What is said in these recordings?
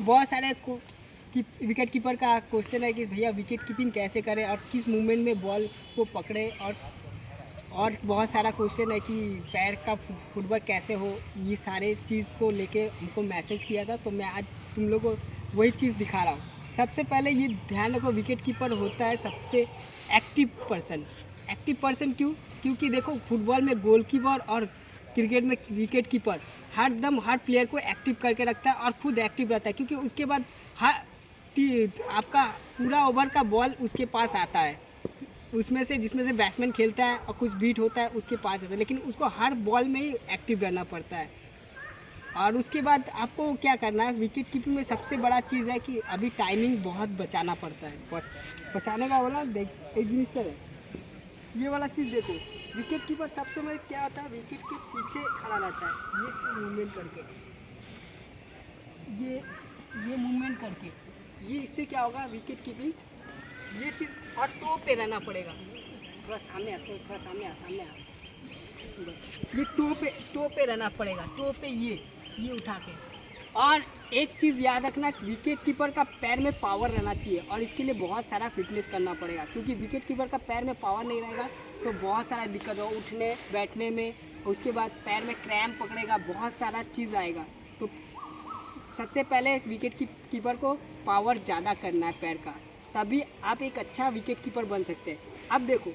बहुत सारे wicket keeper का क्वेश्चन है कि भैया विकेट कीपिंग कैसे करें और किस मूवमेंट में बॉल को पकड़े, और बहुत सारा क्वेश्चन है कि पैर का फुटवर्क कैसे हो। ये सारे चीज़ को लेके हमको मैसेज किया था, तो मैं आज तुम लोगों को वही चीज़ दिखा रहा हूँ। सबसे पहले ये ध्यान रखो, विकेट कीपर होता है सबसे एक्टिव पर्सन। एक्टिव पर्सन क्योंकि देखो फुटबॉल में गोलकीपर और क्रिकेट में विकेट कीपर हर प्लेयर को एक्टिव करके रखता है और खुद एक्टिव रहता है, क्योंकि उसके बाद आपका पूरा ओवर का बॉल उसके पास आता है, उसमें से जिसमें से बैट्समैन खेलता है और कुछ बीट होता है उसके पास आता है, लेकिन उसको हर बॉल में ही एक्टिव रहना पड़ता है। और उसके बाद आपको क्या करना है, विकेट कीपिंग में सबसे बड़ा चीज़ है कि अभी टाइमिंग बहुत बचाना पड़ता है। बचाने का वाला देख एक मिनिस्टर है, ये वाला चीज़ देखो। विकेट कीपर सबसे में क्या होता है, विकेट के पीछे खड़ा रहता है, ये चीज़ मूवमेंट करके, ये मूवमेंट करके, ये इससे क्या होगा विकेट कीपिंग, ये चीज़ और टो पे रहना पड़ेगा। थोड़ा सामने थोड़ा सामने आ बस, ये टो पे रहना पड़ेगा, टो पे ये उठा के। और एक चीज़ याद रखना, विकेट कीपर का पैर में पावर रहना चाहिए, और इसके लिए बहुत सारा फिटनेस करना पड़ेगा, क्योंकि विकेट कीपर का पैर में पावर नहीं रहेगा तो बहुत सारा दिक्कत हो उठने बैठने में, उसके बाद पैर में क्रैम्प पकड़ेगा, बहुत सारा चीज़ आएगा। तो सबसे पहले विकेट कीपर को पावर ज़्यादा करना है पैर का, तभी आप एक अच्छा विकेट कीपर बन सकते हैं। अब देखो,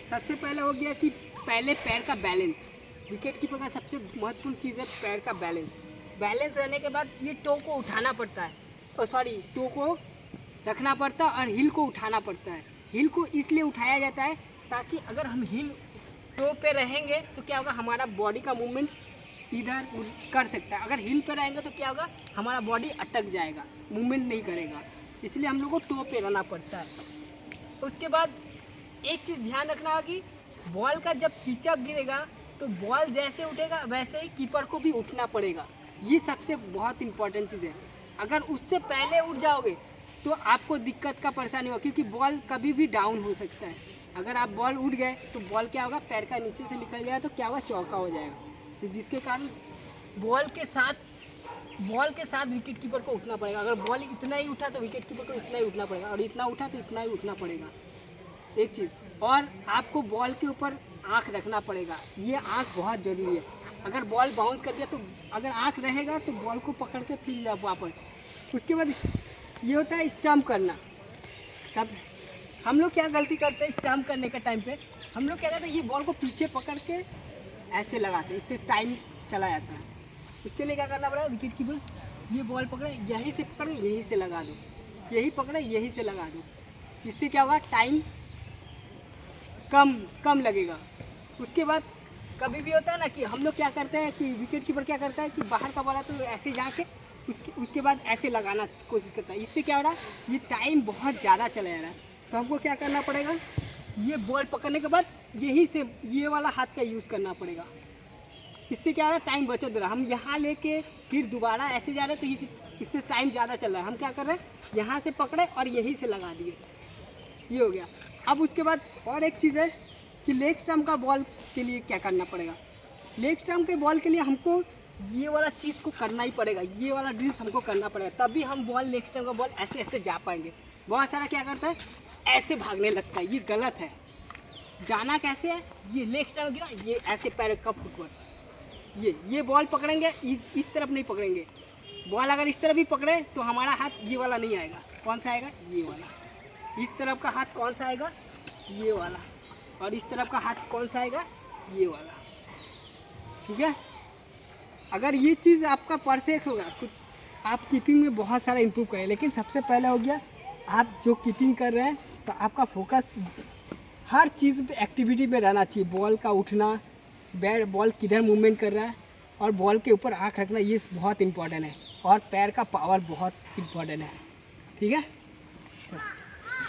सबसे पहले हो गया कि पहले पैर का बैलेंस। विकेट कीपर का सबसे महत्वपूर्ण चीज़ है पैर का बैलेंस। बैलेंस रहने के बाद ये टो को उठाना पड़ता है, टो को रखना पड़ता है और हिल को उठाना पड़ता है। हिल को इसलिए उठाया जाता है ताकि अगर हम हिल टो पे रहेंगे तो क्या होगा, हमारा बॉडी का मूवमेंट इधर कर सकता है। अगर हिल पे रहेंगे तो क्या होगा, हमारा बॉडी अटक जाएगा, मूवमेंट नहीं करेगा, इसलिए हम लोग को टो पे रहना पड़ता है। उसके बाद एक चीज़ ध्यान रखना है कि बॉल का जब पिचअप गिरेगा तो बॉल जैसे उठेगा वैसे ही कीपर को भी उठना पड़ेगा। ये सबसे बहुत इंपॉर्टेंट चीज़ है। अगर उससे पहले उठ जाओगे तो आपको दिक्कत का परेशानी होगा, क्योंकि बॉल कभी भी डाउन हो सकता है। अगर आप बॉल उठ गए तो बॉल क्या होगा, पैर का नीचे से निकल जाएगा तो क्या होगा, चौका हो जाएगा। तो जिसके कारण बॉल के साथ विकेट कीपर को उठना पड़ेगा। अगर बॉल इतना ही उठा तो विकेट कीपर को इतना ही उठना पड़ेगा, और इतना उठा तो इतना ही उठना पड़ेगा। एक चीज़ और, आपको बॉल के ऊपर आँख रखना पड़ेगा, ये आँख बहुत ज़रूरी है। अगर बॉल बाउंस कर दिया तो अगर आँख रहेगा तो बॉल को पकड़ के फिर जाओ वापस। उसके बाद ये होता है स्टंप करना। तब हम लोग क्या गलती करते हैं, स्टंप करने के टाइम पे हम लोग क्या करते हैं, ये बॉल को पीछे पकड़ के ऐसे लगाते हैं, इससे टाइम चला जाता है। इसके लिए क्या करना पड़ेगा, विकेट कीपर ये बॉल पकड़े, यहीं से पकड़े यहीं से लगा दो, यही पकड़े यहीं से लगा दो, इससे क्या होगा, टाइम कम लगेगा। उसके बाद कभी भी होता है ना कि हम लोग क्या करते हैं कि विकेट कीपर क्या करता है कि बाहर का बॉल है तो ऐसे जाके उसके बाद ऐसे लगाना कोशिश करता है। इससे क्या हो रहा है, ये टाइम बहुत ज़्यादा चला जा रहा है। तो हमको क्या करना पड़ेगा, ये बॉल पकड़ने के बाद यहीं से ये वाला हाथ का यूज़ करना पड़ेगा। इससे क्या हो रहा है, टाइम बचत रहा। हम यहाँ लेके फिर दोबारा ऐसे जा रहे हैं तो इससे टाइम ज़्यादा चल रहा है। हम क्या कर रहे हैं, यहाँ से पकड़े और यहीं से लगा दिए, ये हो गया। अब उसके बाद और एक चीज़ है कि लेग स्टंप का बॉल के लिए क्या करना पड़ेगा। लेग स्टंप के बॉल के लिए हमको ये वाला चीज़ को करना ही पड़ेगा, ये वाला ड्रिल्स हमको करना पड़ेगा, तभी हम बॉल लेग स्टंप का बॉल ऐसे ऐसे जा पाएंगे। बहुत सारा क्या करता है, ऐसे भागने लगता है, ये गलत है। जाना कैसे है, ये लेग स्टंप गिरा, ये ऐसे पैर का फुटवर्क, ये बॉल पकड़ेंगे, इस तरफ नहीं पकड़ेंगे। बॉल अगर इस तरफ भी पकड़े तो हमारा हाथ ये वाला नहीं आएगा। कौन सा आएगा, ये वाला। इस तरफ का हाथ कौन सा आएगा, ये वाला। और इस तरफ का हाथ कौन सा आएगा, ये वाला। ठीक है, अगर ये चीज़ आपका परफेक्ट होगा तो आप कीपिंग में बहुत सारा इम्प्रूव करें। लेकिन सबसे पहले हो गया, आप जो कीपिंग कर रहे हैं तो आपका फोकस हर चीज़ पे एक्टिविटी में रहना चाहिए। बॉल का उठना, बॉल किधर मूवमेंट कर रहा है, और बॉल के ऊपर आँख रखना, ये बहुत इंपॉर्टेंट है। और पैर का पावर बहुत इंपॉर्टेंट है। ठीक है।